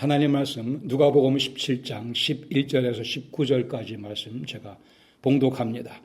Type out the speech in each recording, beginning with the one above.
하나님 말씀 누가복음 17장 11절에서 19절까지 말씀 제가 봉독합니다.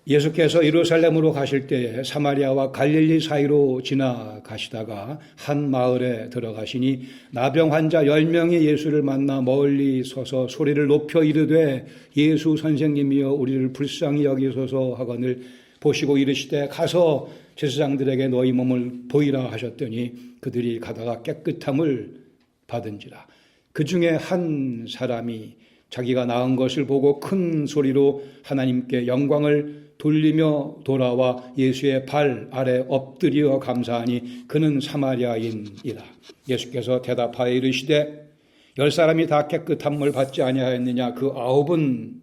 예수께서 예루살렘으로 가실 때에 사마리아와 갈릴리 사이로 지나가시다가 한 마을에 들어가시니 나병 환자 10명이 예수를 만나 멀리 서서 소리를 높여 이르되 예수 선생님이여 우리를 불쌍히 여기소서 하거늘 보시고 이르시되 가서 제사장들에게 너희 몸을 보이라 하셨더니 그들이 가다가 깨끗함을 받은지라. 그 중에 한 사람이 자기가 나은 것을 보고 큰 소리로 하나님께 영광을 돌리며 돌아와 예수의 발 아래 엎드려 감사하니 그는 사마리아인이라. 예수께서 대답하여 이르시되 10사람이 다 깨끗함을 받지 아니하였느냐? 그 9은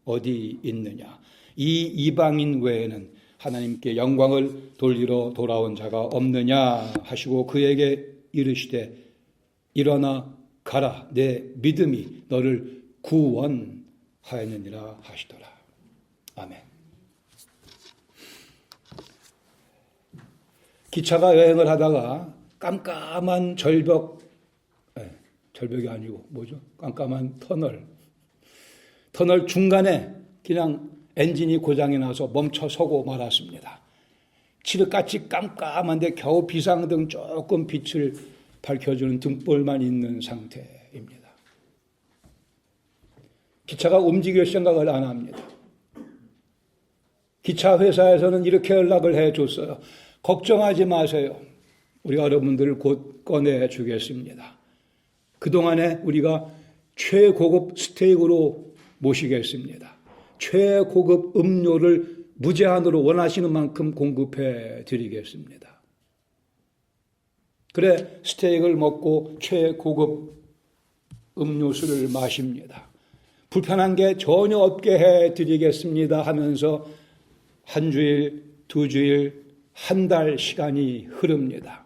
어디 있느냐? 이 이방인 외에는 하나님께 영광을 돌리러 돌아온 자가 없느냐 하시고 그에게 이르시되 일어나 가라 내 믿음이 너를 구원하였느니라 하시더라. 아멘. 기차가 여행을 하다가 깜깜한 절벽이 아니고 뭐죠? 깜깜한 터널 중간에 그냥 엔진이 고장이 나서 멈춰 서고 말았습니다. 칠흑같이 깜깜한데 겨우 비상등 조금 빛을 밝혀주는 등불만 있는 상태입니다. 기차가 움직일 생각을 안 합니다. 기차 회사에서는 이렇게 연락을 해줬어요. 걱정하지 마세요. 우리가 여러분들을 곧 꺼내주겠습니다. 그동안에 우리가 최고급 스테이크로 모시겠습니다. 최고급 음료를 무제한으로 원하시는 만큼 공급해 드리겠습니다. 그래 스테이크를 먹고 최고급 음료수를 마십니다. 불편한 게 전혀 없게 해드리겠습니다 하면서 한 주일, 2주일, 한 달 시간이 흐릅니다.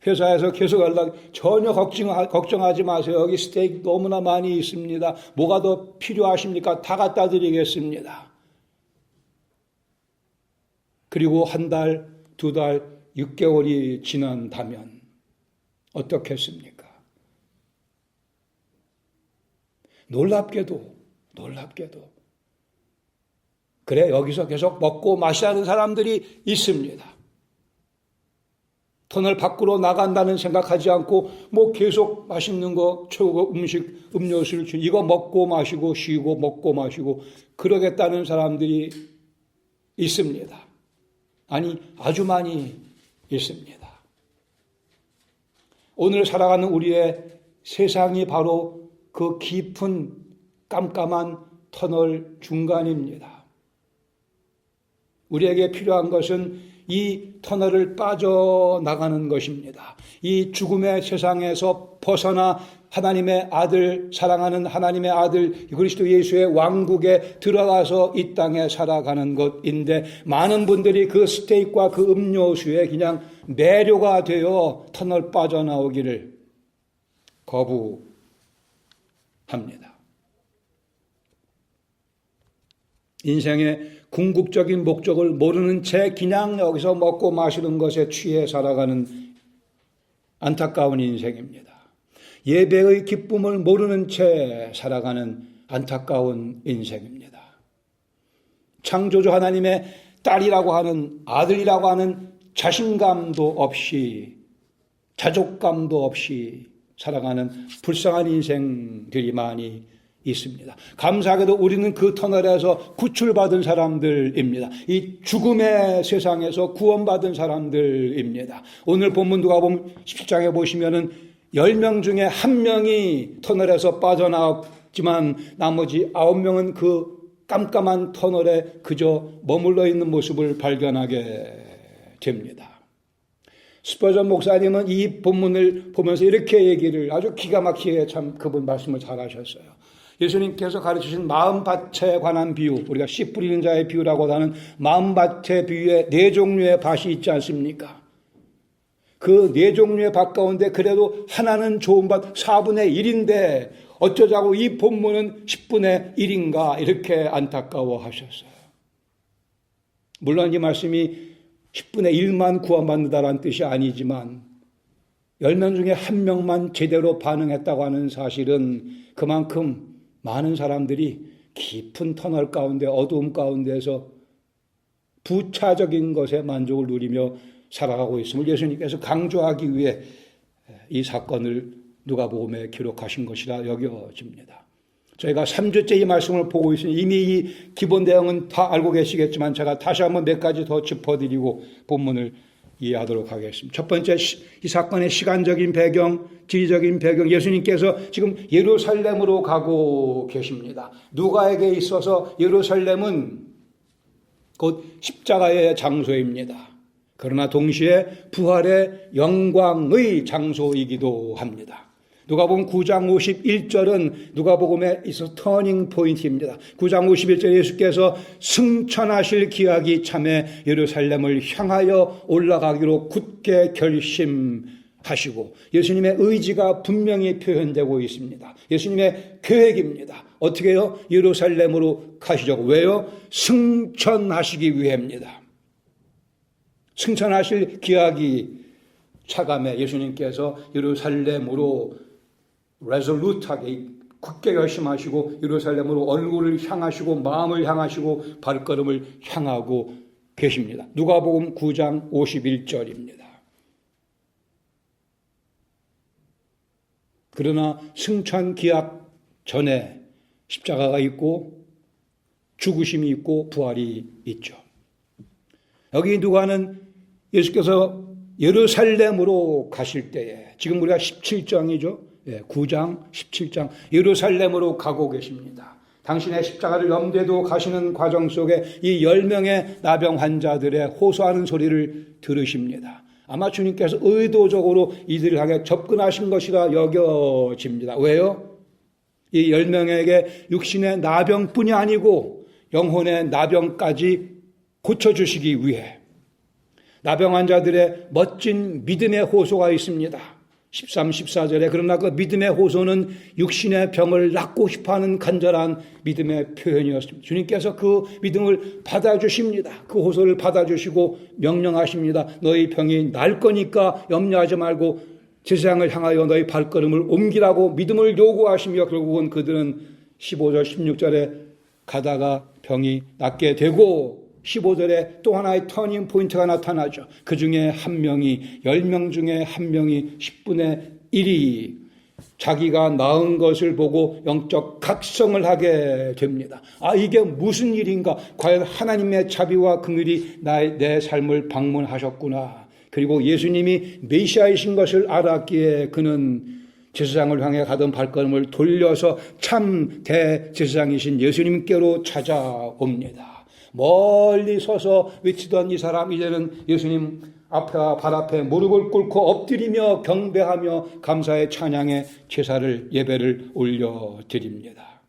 회사에서 계속 연락, 전혀 걱정하지 마세요. 여기 스테이크 너무나 많이 있습니다. 뭐가 더 필요하십니까? 다 갖다 드리겠습니다. 그리고 한 달, 2달, 6개월이 지난다면 어떻겠습니까? 놀랍게도 그래 여기서 계속 먹고 마시는 사람들이 있습니다. 터널 밖으로 나간다는 생각하지 않고 뭐 계속 맛있는 거 최고급 음식 음료수를 주 이거 먹고 마시고 쉬고 먹고 마시고 그러겠다는 사람들이 있습니다. 아니 아주 많이 있습니다. 오늘 살아가는 우리의 세상이 바로 그 깊은 깜깜한 터널 중간입니다. 우리에게 필요한 것은 이 터널을 빠져나가는 것입니다. 이 죽음의 세상에서 벗어나 하나님의 아들, 사랑하는 하나님의 아들 그리스도 예수의 왕국에 들어가서 이 땅에 살아가는 것인데 많은 분들이 그 스테이크와 그 음료수에 그냥 매료가 되어 터널 빠져나오기를 거부합니다. 인생의 궁극적인 목적을 모르는 채 그냥 여기서 먹고 마시는 것에 취해 살아가는 안타까운 인생입니다. 예배의 기쁨을 모르는 채 살아가는 안타까운 인생입니다. 창조주 하나님의 딸이라고 하는 아들이라고 하는 자신감도 없이 자족감도 없이 살아가는 불쌍한 인생들이 많이 있습니다. 감사하게도 우리는 그 터널에서 구출받은 사람들입니다. 이 죽음의 세상에서 구원받은 사람들입니다. 오늘 본문 누가복음 17장에 보시면은 10명 중에 1명이 터널에서 빠져나왔지만 나머지 9명은 그 깜깜한 터널에 그저 머물러 있는 모습을 발견하게 됩니다. 스퍼전 목사님은 이 본문을 보면서 이렇게 얘기를 아주 기가 막히게 참 그분 말씀을 잘 하셨어요. 예수님께서 가르치신 마음밭에 관한 비유, 우리가 씨 뿌리는 자의 비유라고 하는 마음밭의 비유에 4종류의 밭이 있지 않습니까? 그 4종류의 밭 가운데 그래도 하나는 좋은 밭 4분의 1인데 어쩌자고 이 본문은 10분의 1인가 이렇게 안타까워하셨어요. 물론 이 말씀이 10분의 1만 구원받는다라는 뜻이 아니지만 10명 중에 1명만 제대로 반응했다고 하는 사실은 그만큼 많은 사람들이 깊은 터널 가운데 어두움 가운데서 부차적인 것에 만족을 누리며 살아가고 있음을 예수님께서 강조하기 위해 이 사건을 누가복음에 기록하신 것이라 여겨집니다. 저희가 3주째 이 말씀을 보고 있으니 이미 이 기본 내용은 다 알고 계시겠지만 제가 다시 한번 몇 가지 더 짚어드리고 본문을 이해하도록 하겠습니다. 첫 번째, 이 사건의 시간적인 배경, 지리적인 배경, 예수님께서 지금 예루살렘으로 가고 계십니다. 누가에게 있어서 예루살렘은 곧 십자가의 장소입니다. 그러나 동시에 부활의 영광의 장소이기도 합니다. 누가복음 9장 51절은 누가복음에 있어서 터닝 포인트입니다. 9장 51절 예수께서 승천하실 기약이 참에 예루살렘을 향하여 올라가기로 굳게 결심하시고 예수님의 의지가 분명히 표현되고 있습니다. 예수님의 계획입니다. 어떻게 해요? 예루살렘으로 가시려고. 왜요? 승천하시기 위해입니다. 승천하실 기약이 차감해 예수님께서 예루살렘으로 레졸루트하게 굳게 결심하시고 예루살렘으로 얼굴을 향하시고 마음을 향하시고 발걸음을 향하고 계십니다. 누가복음 9장 51절입니다. 그러나 승천 기약 전에 십자가가 있고 죽으심이 있고 부활이 있죠. 여기 누가는 예수께서 예루살렘으로 가실 때에 지금 우리가 17장이죠. 9장, 17장 예루살렘으로 가고 계십니다. 당신의 십자가를 염두에도 가시는 과정 속에 이 10명의 나병 환자들의 호소하는 소리를 들으십니다. 아마 주님께서 의도적으로 이들을 향해 접근하신 것이라 여겨집니다. 왜요? 이 10명에게 육신의 나병뿐이 아니고 영혼의 나병까지 고쳐주시기 위해 나병 환자들의 멋진 믿음의 호소가 있습니다. 13, 14절에 그러나 그 믿음의 호소는 육신의 병을 낫고 싶어하는 간절한 믿음의 표현이었습니다. 주님께서 그 믿음을 받아주십니다. 그 호소를 받아주시고 명령하십니다. 너희 병이 날 거니까 염려하지 말고 제사장을 향하여 너희 발걸음을 옮기라고 믿음을 요구하시며 결국은 그들은 15절, 16절에 가다가 병이 낫게 되고 15절에 또 하나의 터닝 포인트가 나타나죠. 그 중에 한 명이 10명 중에 한 명이 10분의 1이 자기가 나은 것을 보고 영적 각성을 하게 됩니다. 아, 이게 무슨 일인가? 과연 하나님의 자비와 긍휼이 내 삶을 방문하셨구나. 그리고 예수님이 메시아이신 것을 알았기에 그는 제사장을 향해 가던 발걸음을 돌려서 참 대제사장이신 예수님께로 찾아옵니다. 멀리 서서 외치던 이 사람 이제는 예수님 앞에와 발 앞에 무릎을 꿇고 엎드리며 경배하며 감사의 찬양의 제사를 예배를 올려드립니다.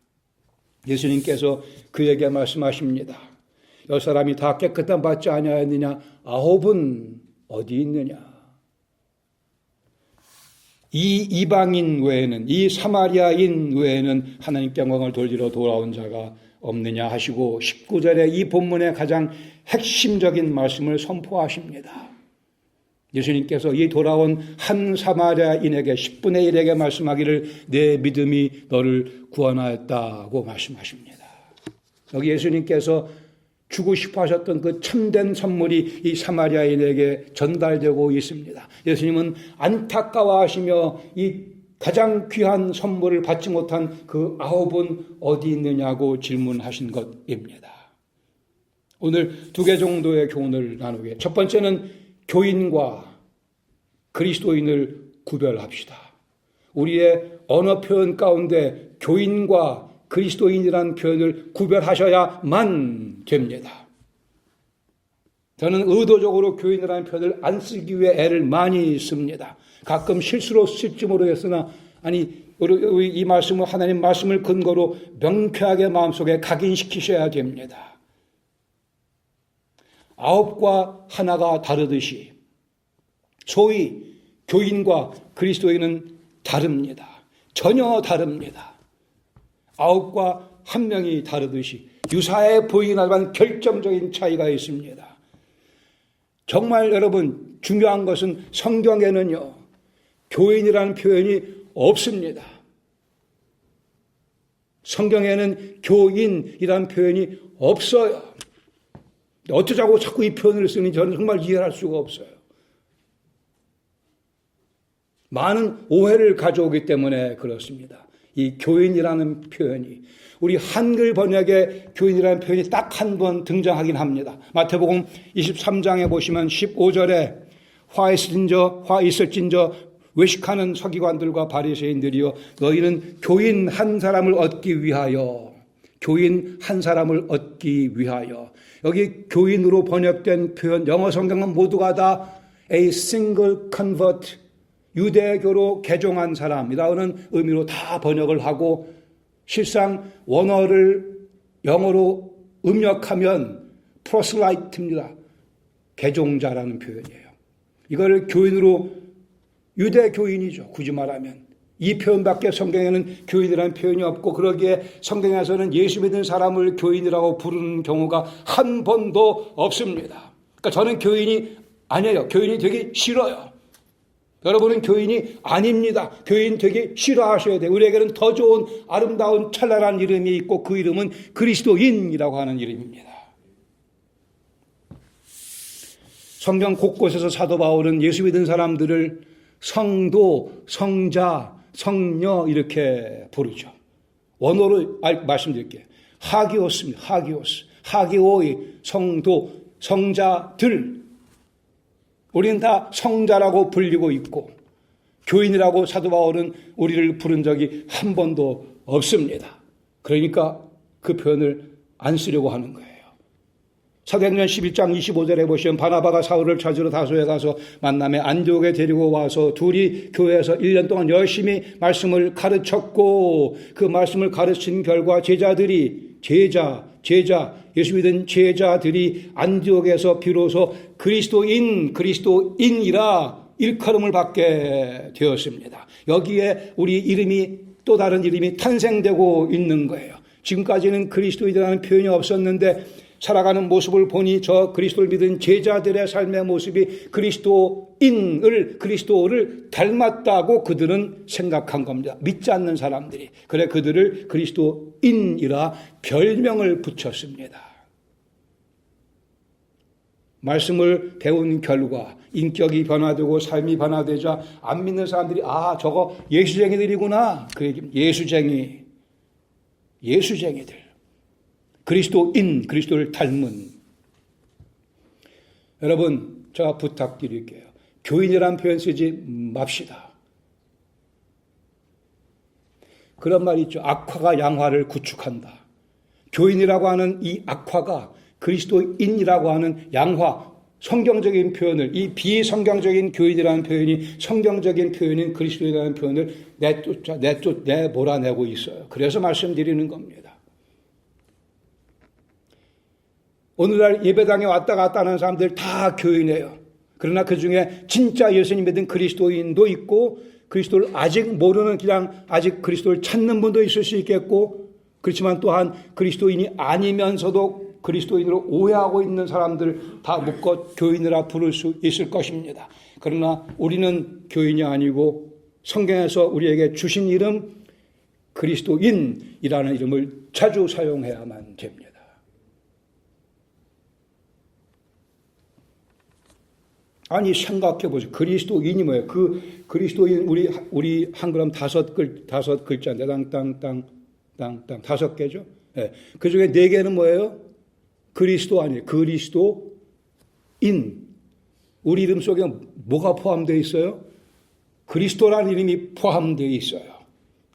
예수님께서 그에게 말씀하십니다. 여 사람이 다 깨끗한 받지 아니하였느냐? 9은 어디 있느냐? 이 이방인 외에는, 이 사마리아인 외에는 하나님께 영광을 돌리러 돌아온 자가 없느냐 하시고 19절에 이 본문의 가장 핵심적인 말씀을 선포하십니다. 예수님께서 이 돌아온 한 사마리아인에게 10분의 1에게 말씀하기를 내 믿음이 너를 구원하였다고 말씀하십니다. 여기 예수님께서 주고 싶어 하셨던 그 참된 선물이 이 사마리아인에게 전달되고 있습니다. 예수님은 안타까워하시며 이 가장 귀한 선물을 받지 못한 그 9은 어디 있느냐고 질문하신 것입니다. 오늘 2개 정도의 교훈을 나누게. 첫 번째는 교인과 그리스도인을 구별합시다. 우리의 언어 표현 가운데 교인과 그리스도인이라는 표현을 구별하셔야만 됩니다. 저는 의도적으로 교인이라는 표현을 안 쓰기 위해 애를 많이 씁니다. 가끔 실수로 쓸지 모르겠으나 이 말씀은 하나님 말씀을 근거로 명쾌하게 마음속에 각인시키셔야 됩니다. 9과 하나가 다르듯이 소위 교인과 그리스도인은 다릅니다. 전혀 다릅니다. 9과 한 명이 다르듯이 유사해 보이긴 하지만 결정적인 차이가 있습니다. 정말 여러분 중요한 것은 성경에는요. 교인이라는 표현이 없습니다. 성경에는 교인이라는 표현이 없어요. 어쩌자고 자꾸 이 표현을 쓰는지 저는 정말 이해할 수가 없어요. 많은 오해를 가져오기 때문에 그렇습니다. 이 교인이라는 표현이 우리 한글 번역에 교인이라는 표현이 딱 한 번 등장하긴 합니다. 마태복음 23장에 보시면 15절에 화 있을진저 외식하는 서기관들과 바리새인들이여 너희는 교인 한 사람을 얻기 위하여 여기 교인으로 번역된 표현 영어 성경은 모두가 다 a single convert 유대교로 개종한 사람이라는 의미로 다 번역을 하고 실상 원어를 영어로 음역하면 proselyte입니다. 개종자라는 표현이에요. 이거를 교인으로 유대교인이죠. 굳이 말하면. 이 표현밖에 성경에는 교인이라는 표현이 없고 그러기에 성경에서는 예수 믿는 사람을 교인이라고 부르는 경우가 한 번도 없습니다. 그러니까 저는 교인이 아니에요. 교인이 되기 싫어요. 여러분은 교인이 아닙니다. 교인 되기 싫어하셔야 돼요. 우리에게는 더 좋은 아름다운 찬란한 이름이 있고 그 이름은 그리스도인이라고 하는 이름입니다. 성경 곳곳에서 사도 바울은 예수 믿는 사람들을 성도, 성자, 성녀 이렇게 부르죠. 원어로 말씀드릴게요. 하기오스입니다. 하기오스. 하기오이 성도, 성자들. 우리는 다 성자라고 불리고 있고 교인이라고 사도 바울은 우리를 부른 적이 한 번도 없습니다. 그러니까 그 표현을 안 쓰려고 하는 거예요. 사도행전 11장 25절에 보시면 바나바가 사울을 찾으러 다소에 가서 만남에 안디옥에 데리고 와서 둘이 교회에서 1년 동안 열심히 말씀을 가르쳤고 그 말씀을 가르친 결과 제자들이 예수 믿은 제자들이 안디옥에서 비로소 그리스도인이라 일컬음을 받게 되었습니다. 여기에 우리 이름이 또 다른 이름이 탄생되고 있는 거예요. 지금까지는 그리스도인이라는 표현이 없었는데 살아가는 모습을 보니 저 그리스도를 믿은 제자들의 삶의 모습이 그리스도를 닮았다고 그들은 생각한 겁니다. 믿지 않는 사람들이. 그래 그들을 그리스도인이라 별명을 붙였습니다. 말씀을 배운 결과 인격이 변화되고 삶이 변화되자 안 믿는 사람들이 저거 예수쟁이들이구나. 그 얘기입니다. 예수쟁이들. 그리스도를 닮은. 여러분, 제가 부탁드릴게요. 교인이라는 표현 쓰지 맙시다. 그런 말이 있죠. 악화가 양화를 구축한다. 교인이라고 하는 이 악화가 그리스도인이라고 하는 양화, 성경적인 표현을, 이 비성경적인 교인이라는 표현이 성경적인 표현인 그리스도인이라는 표현을 몰아내고 있어요. 그래서 말씀드리는 겁니다. 오늘날 예배당에 왔다 갔다 하는 사람들 다 교인이에요. 그러나 그 중에 진짜 예수님 믿은 그리스도인도 있고 그리스도를 아직 모르는 그냥 아직 그리스도를 찾는 분도 있을 수 있겠고 그렇지만 또한 그리스도인이 아니면서도 그리스도인으로 오해하고 있는 사람들 다 묶어 교인이라 부를 수 있을 것입니다. 그러나 우리는 교인이 아니고 성경에서 우리에게 주신 이름 그리스도인이라는 이름을 자주 사용해야만 됩니다. 아니 생각해보세요. 그리스도인이 뭐예요? 그 그리스도인 우리 한글은 다섯 글자인데 땅땅 5개죠. 네. 그 중에 4개는 뭐예요? 그리스도 아니에요. 그리스도인. 우리 이름 속에 뭐가 포함되어 있어요? 그리스도라는 이름이 포함되어 있어요.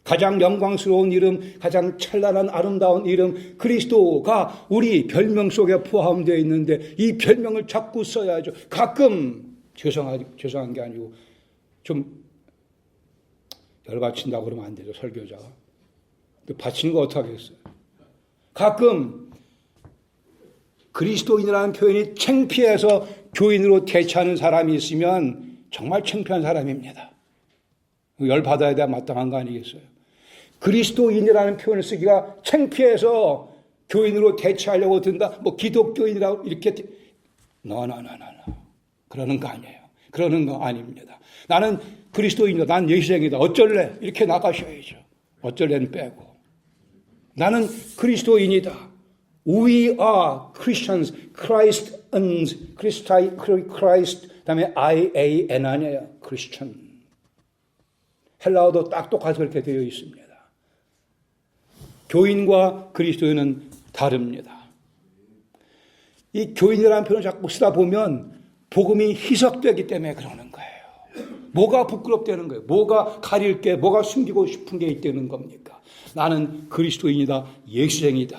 가장 영광스러운 이름, 가장 찬란한 아름다운 이름 그리스도가 우리 별명 속에 포함되어 있는데 이 별명을 자꾸 써야죠. 가끔 죄송한 게 아니고 좀 열받친다고 그러면 안 되죠. 설교자가. 바치는 거 어떻게 하겠어요. 가끔 그리스도인이라는 표현이 창피해서 교인으로 대체하는 사람이 있으면 정말 창피한 사람입니다. 열받아야 돼 마땅한 거 아니겠어요. 그리스도인이라는 표현을 쓰기가 창피해서 교인으로 대체하려고 든다. 뭐 기독교인이라고 이렇게 No. 그러는 거 아니에요. 그러는 거 아닙니다. 나는 그리스도인이다. 난 예수쟁이다. 어쩔래? 이렇게 나가셔야죠. 어쩔래는 빼고. 나는 그리스도인이다. We are Christians. Christians. Christ. 그다음에 I-A-N 아니에요. Christian. 헬라어도 딱 똑같이 그렇게 되어 있습니다. 교인과 그리스도인은 다릅니다. 이 교인이라는 표현을 자꾸 쓰다 보면 복음이 희석되기 때문에 그러는 거예요. 뭐가 부끄럽다는 거예요? 뭐가 가릴 게, 뭐가 숨기고 싶은 게 있다는 겁니까? 나는 그리스도인이다. 예수쟁이다.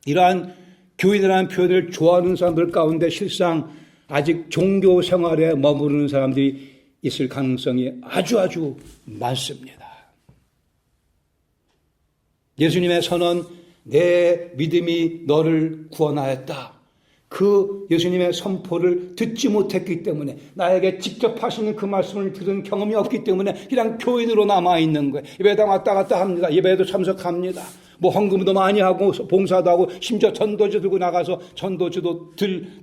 이러한 교인이라는 표현을 좋아하는 사람들 가운데 실상 아직 종교 생활에 머무르는 사람들이 있을 가능성이 아주 많습니다. 예수님의 선언, 내 믿음이 너를 구원하였다. 그 예수님의 선포를 듣지 못했기 때문에, 나에게 직접 하시는 그 말씀을 들은 경험이 없기 때문에 그냥 교인으로 남아있는 거예요. 예배당 왔다 갔다 합니다. 예배에도 참석합니다. 뭐 헌금도 많이 하고 봉사도 하고 심지어 전도지 들고 나가서 전도지도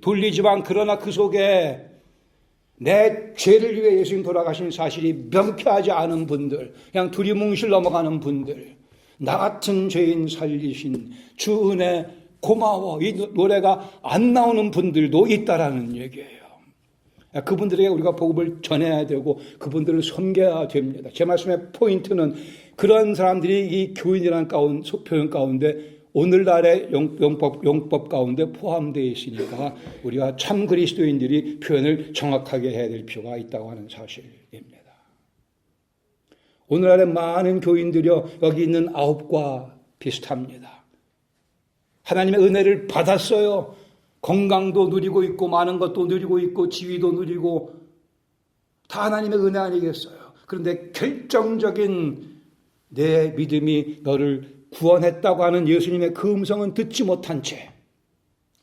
돌리지만, 그러나 그 속에 내 죄를 위해 예수님 돌아가신 사실이 명쾌하지 않은 분들, 그냥 두리뭉실 넘어가는 분들, 나 같은 죄인 살리신 주 은혜 고마워, 이 노래가 안 나오는 분들도 있다라는 얘기예요. 그분들에게 우리가 복음을 전해야 되고 그분들을 섬겨야 됩니다. 제 말씀의 포인트는 그런 사람들이 이 교인이라는 표현 가운데 오늘날의 용법 가운데 포함되어 있으니까 우리가 참 그리스도인들이 표현을 정확하게 해야 될 필요가 있다고 하는 사실입니다. 오늘날의 많은 교인들이요, 여기 있는 9과 비슷합니다. 하나님의 은혜를 받았어요. 건강도 누리고 있고 많은 것도 누리고 있고 지위도 누리고 다 하나님의 은혜 아니겠어요. 그런데 결정적인 내 믿음이 너를 구원했다고 하는 예수님의 그 음성은 듣지 못한 채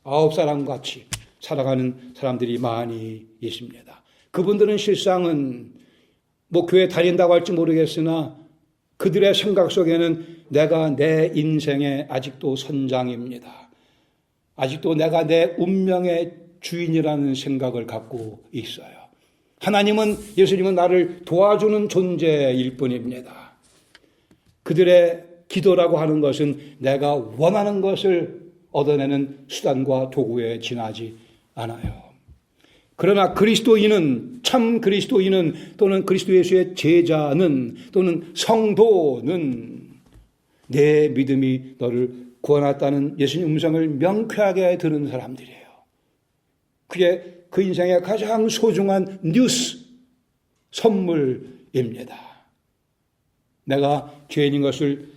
9사람 같이 살아가는 사람들이 많이 있습니다. 그분들은 실상은 뭐 교회 다닌다고 할지 모르겠으나 그들의 생각 속에는 내가 내 인생의 아직도 선장입니다. 아직도 내가 내 운명의 주인이라는 생각을 갖고 있어요. 하나님은, 예수님은 나를 도와주는 존재일 뿐입니다. 그들의 기도라고 하는 것은 내가 원하는 것을 얻어내는 수단과 도구에 지나지 않아요. 그러나 그리스도인은, 참 그리스도인은, 또는 그리스도 예수의 제자는, 또는 성도는 내 믿음이 너를 구원했다는 예수님 음성을 명쾌하게 들은 사람들이에요. 그게 그 인생의 가장 소중한 뉴스, 선물입니다. 내가 죄인인 것을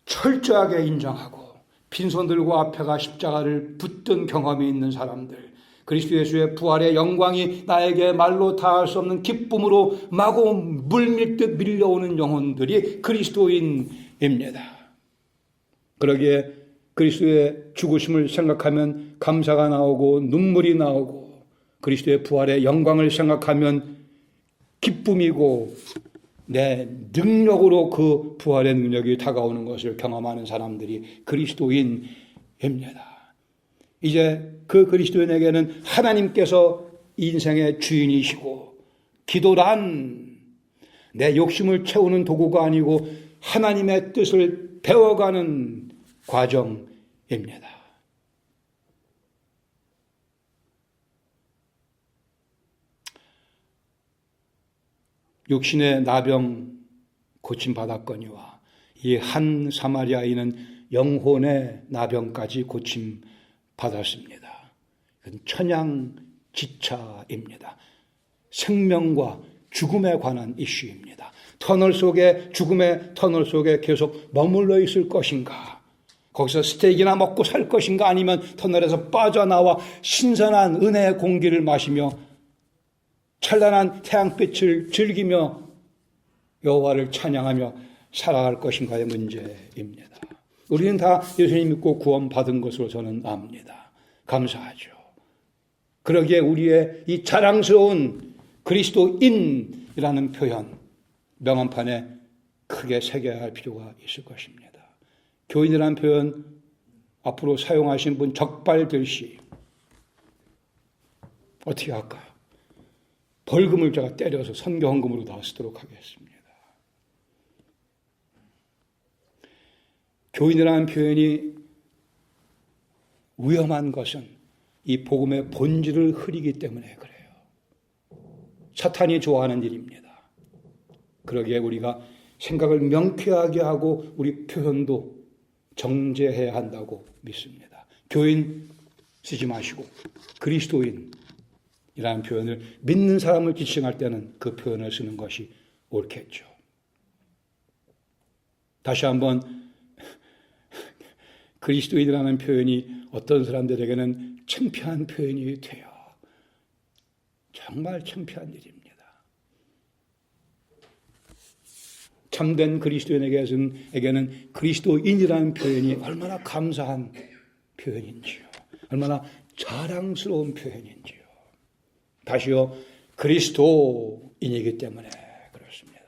철저하게 인정하고 빈손 들고 앞에가 십자가를 붙든 경험이 있는 사람들, 그리스도 예수의 부활의 영광이 나에게 말로 다할 수 없는 기쁨으로 마구 물밀듯 밀려오는 영혼들이 그리스도인입니다. 그러기에 그리스도의 죽으심을 생각하면 감사가 나오고 눈물이 나오고, 그리스도의 부활의 영광을 생각하면 기쁨이고, 내 능력으로 그 부활의 능력이 다가오는 것을 경험하는 사람들이 그리스도인입니다. 이제 그 그리스도인에게는 하나님께서 인생의 주인이시고, 기도란 내 욕심을 채우는 도구가 아니고 하나님의 뜻을 배워가는 과정입니다. 육신의 나병 고침받았거니와 이 한 사마리아인은 영혼의 나병까지 고침받았습니다. 이건 천양지차입니다. 생명과 죽음에 관한 이슈입니다. 터널 속에, 죽음의 터널 속에 계속 머물러 있을 것인가, 거기서 스테이크나 먹고 살 것인가, 아니면 터널에서 빠져나와 신선한 은혜의 공기를 마시며 찬란한 태양빛을 즐기며 여호와를 찬양하며 살아갈 것인가의 문제입니다. 우리는 다 예수님 믿고 구원받은 것으로 저는 압니다. 감사하죠. 그러기에 우리의 이 자랑스러운 그리스도인이라는 표현 명함판에 크게 새겨야 할 필요가 있을 것입니다. 교인이라는 표현 앞으로 사용하신 분 적발될 시 어떻게 할까요? 벌금을 제가 때려서 선교 헌금으로 다 쓰도록 하겠습니다. 교인이라는 표현이 위험한 것은 이 복음의 본질을 흐리기 때문에 그래요. 사탄이 좋아하는 일입니다. 그러기에 우리가 생각을 명쾌하게 하고 우리 표현도 정제해야 한다고 믿습니다. 교인 쓰지 마시고 그리스도인이라는 표현을 믿는 사람을 지칭할 때는 그 표현을 쓰는 것이 옳겠죠. 다시 한번 그리스도인이라는 표현이 어떤 사람들에게는 창피한 표현이 돼요. 정말 창피한 일입니다. 참된 그리스도인에게는 그리스도인이라는 표현이 얼마나 감사한 표현인지요. 얼마나 자랑스러운 표현인지요. 다시요, 그리스도인이기 때문에 그렇습니다.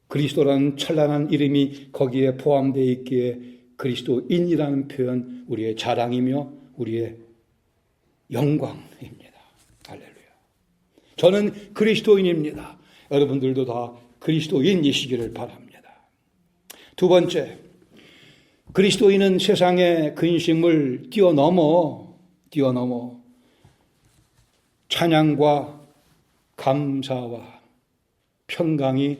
그리스도라는 찬란한 이름이 거기에 포함되어 있기에 그리스도인이라는 표현 우리의 자랑이며 우리의 영광입니다. 할렐루야. 저는 그리스도인입니다. 여러분들도 다 그리스도인이시기를 바랍니다. 두 번째, 그리스도인은 세상의 근심을 뛰어넘어 찬양과 감사와 평강이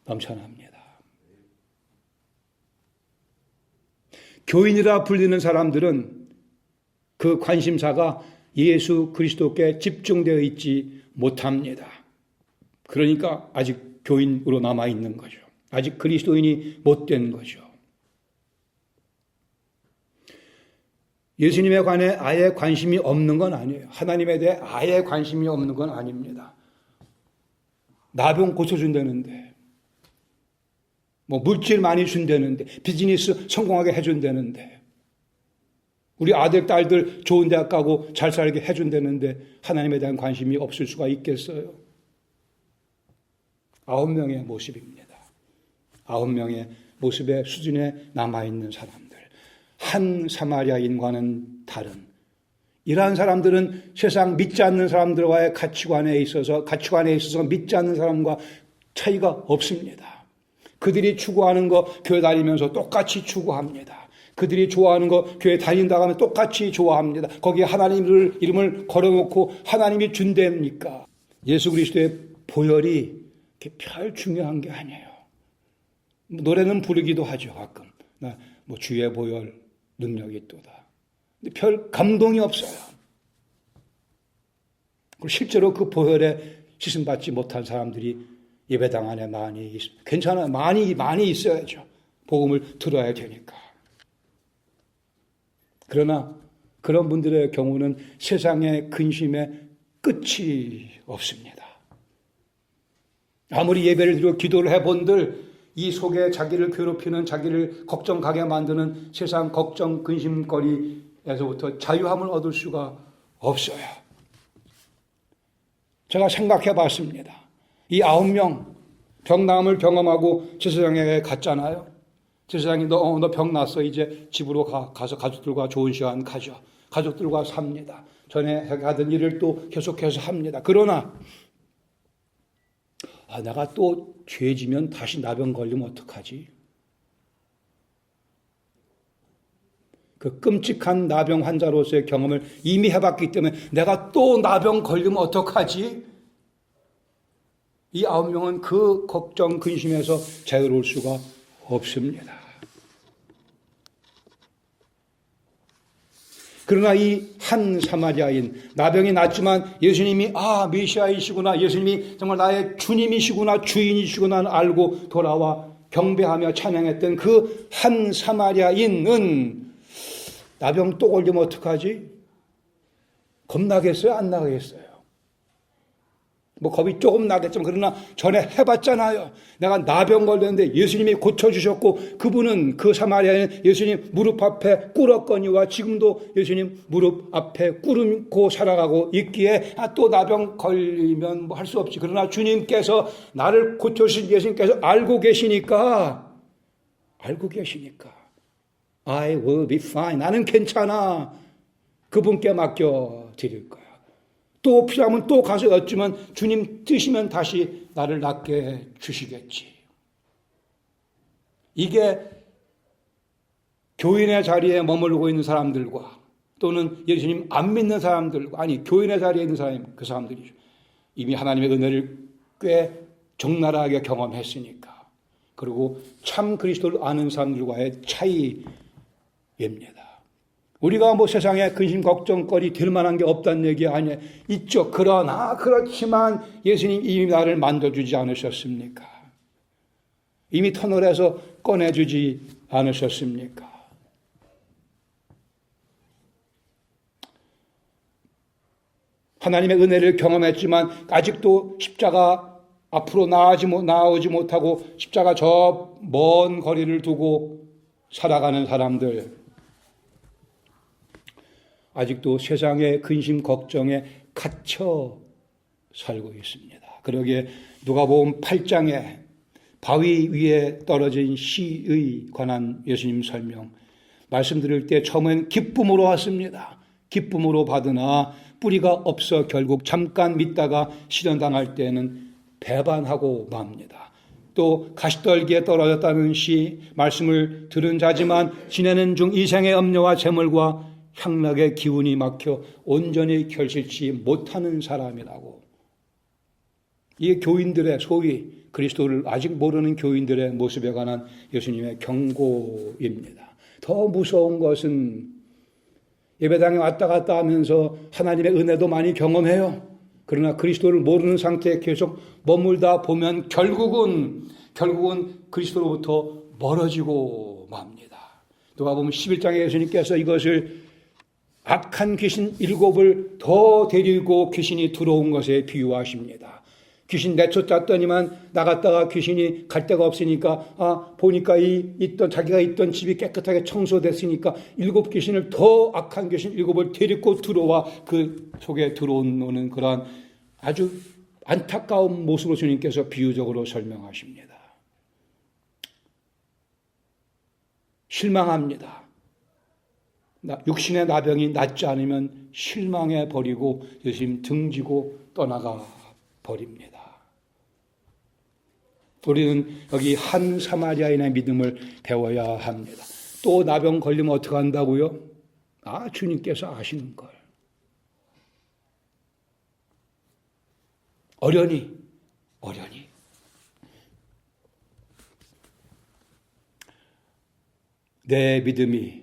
넘쳐납니다. 교인이라 불리는 사람들은 그 관심사가 예수 그리스도께 집중되어 있지 못합니다. 그러니까 아직 교인으로 남아있는 거죠. 아직 그리스도인이 못된 거죠. 예수님에 관해 아예 관심이 없는 건 아니에요. 하나님에 대해 아예 관심이 없는 건 아닙니다. 나병 고쳐준다는데, 물질 많이 준다는데, 비즈니스 성공하게 해준다는데, 우리 아들, 딸들 좋은 대학 가고 잘 살게 해준다는데 하나님에 대한 관심이 없을 수가 있겠어요? 9명의 모습입니다. 9명의 모습의 수준에 남아있는 사람들. 한 사마리아인과는 다른, 이러한 사람들은 세상 믿지 않는 사람들과의 가치관에 있어서 믿지 않는 사람과 차이가 없습니다. 그들이 추구하는 거 교회 다니면서 똑같이 추구합니다. 그들이 좋아하는 거 교회 다닌다고 하면 똑같이 좋아합니다. 거기에 하나님 이름을 걸어놓고 하나님이 준다니까. 예수 그리스도의 보혈이 별 중요한 게 아니에요. 노래는 부르기도 하죠, 가끔. 주의 보혈 능력이 있도다. 근데 별 감동이 없어요. 그리고 실제로 그 보혈에 씻음받지 못한 사람들이 예배당 안에 많이 있습니다. 괜찮아요. 많이 있어야죠. 복음을 들어야 되니까. 그러나 그런 분들의 경우는 세상의 근심에 끝이 없습니다. 아무리 예배를 드리고 기도를 해본들 이 속에 자기를 괴롭히는, 자기를 걱정 가게 만드는 세상 걱정 근심거리에서부터 자유함을 얻을 수가 없어요. 제가 생각해 봤습니다. 이 9명 병남을 경험하고 제사장에게 갔잖아요. 제사장이 너 병 났어. 이제 집으로 가서 가족들과 좋은 시간 가져. 가족들과 삽니다. 전에 하던 일을 또 계속해서 합니다. 그러나 내가 또 죄지면 다시 나병 걸리면 어떡하지? 그 끔찍한 나병 환자로서의 경험을 이미 해봤기 때문에 내가 또 나병 걸리면 어떡하지? 이 9명은 그 걱정, 근심에서 자유로울 수가 없습니다. 그러나 이 한 사마리아인, 나병이 났지만 예수님이 메시아이시구나, 예수님이 정말 나의 주님이시구나, 주인이시구나 알고 돌아와 경배하며 찬양했던 그 한 사마리아인은 나병 또 걸리면 어떡하지? 겁나겠어요? 안 나겠어요? 겁이 조금 나겠지만 그러나 전에 해봤잖아요. 내가 나병 걸렸는데 예수님이 고쳐주셨고 그분은, 그 사마리아인은 예수님 무릎 앞에 꿇었거니와 지금도 예수님 무릎 앞에 꿇고 살아가고 있기에 또 나병 걸리면 할 수 없지. 그러나 주님께서 나를 고쳐주신 예수님께서 알고 계시니까 I will be fine. 나는 괜찮아. 그분께 맡겨 드릴 거야. 또 필요하면 또 가서 여쭈면 주님 뜻이면 다시 나를 낫게 해 주시겠지. 이게 교인의 자리에 머물고 있는 사람들과 또는 예수님 안 믿는 사람들과, 아니 교인의 자리에 있는 사람이 그 사람들이죠. 이미 하나님의 은혜를 꽤 적나라하게 경험했으니까. 그리고 참 그리스도를 아는 사람들과의 차이입니다. 우리가 뭐 세상에 근심 걱정거리 될 만한 게 없다는 얘기 아니에요. 있죠. 그러나 그렇지만 예수님 이미 나를 만져주지 않으셨습니까? 이미 터널에서 꺼내주지 않으셨습니까? 하나님의 은혜를 경험했지만 아직도 십자가 앞으로 나아오지 못하고 십자가 저 먼 거리를 두고 살아가는 사람들, 아직도 세상의 근심 걱정에 갇혀 살고 있습니다. 그러기에 누가복음 8장에 바위 위에 떨어진 씨의 관한 예수님 설명 말씀드릴 때 처음엔 기쁨으로 왔습니다. 기쁨으로 받으나 뿌리가 없어 결국 잠깐 믿다가 실현당할 때는 배반하고 맙니다. 또 가시떨기에 떨어졌다는 시 말씀을 들은 자지만 지내는 중 이생의 염려와 재물과 향락의 기운이 막혀 온전히 결실치 못하는 사람이라고. 이게 교인들의, 소위 그리스도를 아직 모르는 교인들의 모습에 관한 예수님의 경고입니다. 더 무서운 것은 예배당에 왔다 갔다 하면서 하나님의 은혜도 많이 경험해요. 그러나 그리스도를 모르는 상태에 계속 머물다 보면 결국은 그리스도로부터 멀어지고 맙니다. 누가복음 11장에 예수님께서 이것을 악한 귀신 7을 더 데리고 귀신이 들어온 것에 비유하십니다. 귀신 내쫓았더니만 나갔다가 귀신이 갈 데가 없으니까 보니까 자기가 있던 집이 깨끗하게 청소됐으니까 7 귀신을, 더 악한 귀신 7을 데리고 들어와 그 속에 들어오는 그러한 아주 안타까운 모습으로 주님께서 비유적으로 설명하십니다. 실망합니다. 육신의 나병이 낫지 않으면 실망해 버리고 예수님 등지고 떠나가 버립니다. 우리는 여기 한 사마리아인의 믿음을 배워야 합니다. 또 나병 걸리면 어떻게 한다고요? 주님께서 아시는 걸. 어련히 내 믿음이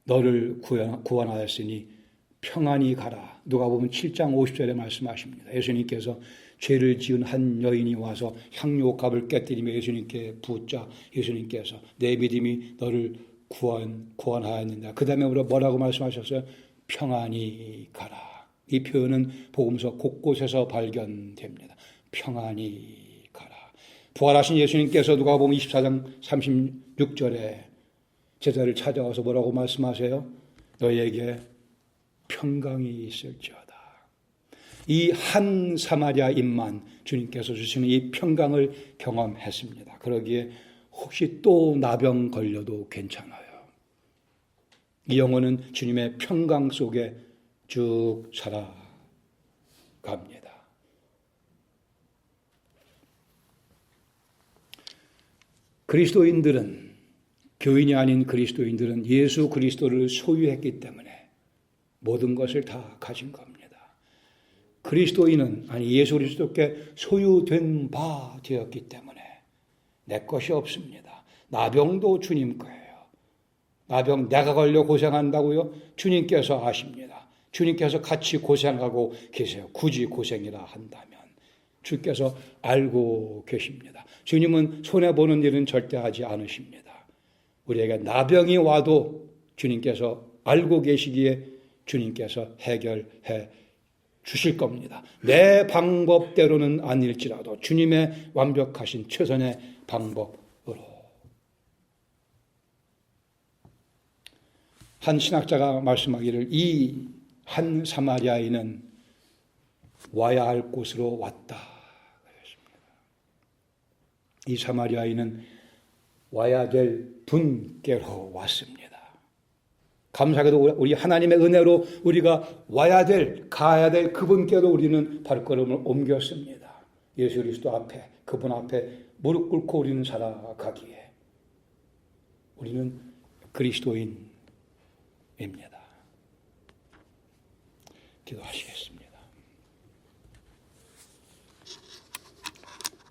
너를 구원하였으니 평안히 가라. 누가복음 7장 50절에 말씀하십니다. 예수님께서 죄를 지은 한 여인이 와서 향료값을 깨뜨리며 예수님께 붙자 예수님께서 내 믿음이 너를 구원하였느냐. 그 다음에 뭐라고 말씀하셨어요? 평안히 가라. 이 표현은 복음서 곳곳에서 발견됩니다. 평안히 가라. 부활하신 예수님께서 누가복음 24장 36절에 제자를 찾아와서 뭐라고 말씀하세요? 너희에게 평강이 있을지어다. 이 한 사마리아인만 주님께서 주시는 이 평강을 경험했습니다. 그러기에 혹시 또 나병 걸려도 괜찮아요. 이 영혼은 주님의 평강 속에 쭉 살아갑니다. 그리스도인들은, 교인이 아닌 그리스도인들은 예수 그리스도를 소유했기 때문에 모든 것을 다 가진 겁니다. 그리스도인은, 예수 그리스도께 소유된 바 되었기 때문에 내 것이 없습니다. 나병도 주님 거예요. 나병 내가 걸려 고생한다고요? 주님께서 아십니다. 주님께서 같이 고생하고 계세요. 굳이 고생이라 한다면 주께서 알고 계십니다. 주님은 손해보는 일은 절대 하지 않으십니다. 우리에게 나병이 와도 주님께서 알고 계시기에 주님께서 해결해 주실 겁니다. 내 방법대로는 아닐지라도 주님의 완벽하신 최선의 방법으로. 한 신학자가 말씀하기를 이 한 사마리아인은 와야 할 곳으로 왔다. 이 사마리아인은 와야 될 분께로 왔습니다. 감사하게도 우리 하나님의 은혜로 우리가 가야 될 그분께로 우리는 발걸음을 옮겼습니다. 예수 그리스도 앞에, 그분 앞에 무릎 꿇고 우리는 살아가기에 우리는 그리스도인입니다. 기도하시겠습니다.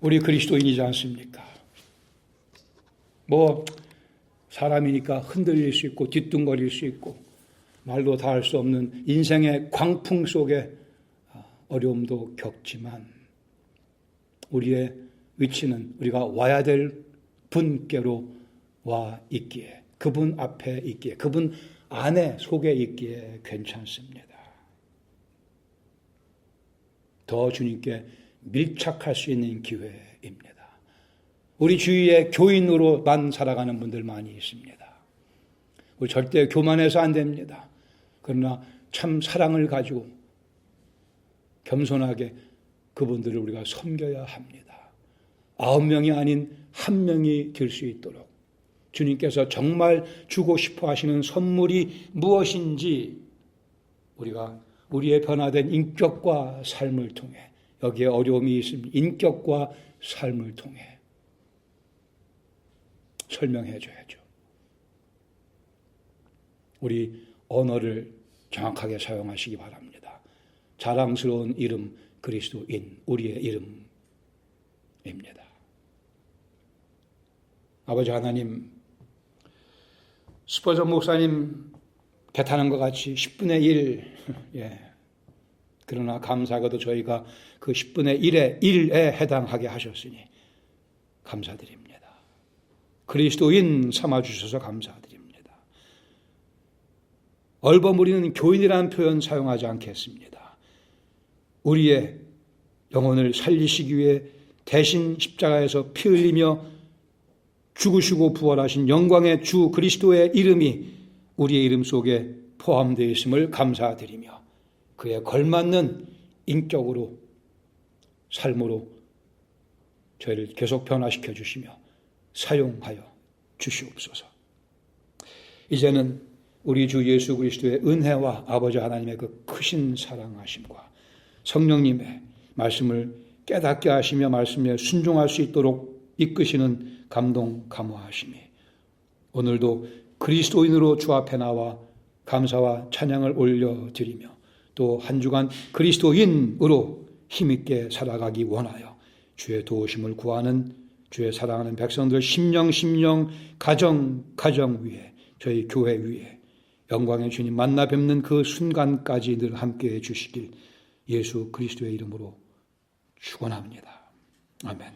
우리 그리스도인이지 않습니까? 사람이니까 흔들릴 수 있고 뒤뚱거릴 수 있고 말도 다 할 수 없는 인생의 광풍 속에 어려움도 겪지만 우리의 위치는 우리가 와야 될 분께로 와 있기에, 그분 앞에 있기에, 그분 안에 속에 있기에 괜찮습니다. 더 주님께 밀착할 수 있는 기회입니다. 우리 주위에 교인으로만 살아가는 분들 많이 있습니다. 우리 절대 교만해서 안 됩니다. 그러나 참 사랑을 가지고 겸손하게 그분들을 우리가 섬겨야 합니다. 9명이 아닌 1명이 될 수 있도록 주님께서 정말 주고 싶어 하시는 선물이 무엇인지 우리가 우리의 변화된 인격과 삶을 통해, 여기에 어려움이 있습니다. 인격과 삶을 통해 설명해 줘야죠. 우리 언어를 정확하게 사용하시기 바랍니다. 자랑스러운 이름 그리스도인, 우리의 이름입니다. 아버지 하나님, 스퍼전 목사님 개탄한 것 같이 10분의 1, 그러나 감사하게도 저희가 그 10분의 1에 해당하게 하셨으니 감사드립니다. 그리스도인 삼아주셔서 감사드립니다. 얼버무리는 교인이라는 표현 사용하지 않겠습니다. 우리의 영혼을 살리시기 위해 대신 십자가에서 피 흘리며 죽으시고 부활하신 영광의 주 그리스도의 이름이 우리의 이름 속에 포함되어 있음을 감사드리며 그에 걸맞는 인격으로, 삶으로 저희를 계속 변화시켜 주시며 사용하여 주시옵소서. 이제는 우리 주 예수 그리스도의 은혜와 아버지 하나님의 그 크신 사랑하심과 성령님의 말씀을 깨닫게 하시며 말씀에 순종할 수 있도록 이끄시는 감동 감화하심이 오늘도 그리스도인으로 주 앞에 나와 감사와 찬양을 올려드리며 또 한 주간 그리스도인으로 힘있게 살아가기 원하여 주의 도우심을 구하는 주의 사랑하는 백성들 심령 가정 위에, 저희 교회 위에 영광의 주님 만나 뵙는 그 순간까지 늘 함께해 주시길 예수 그리스도의 이름으로 축원합니다. 아멘.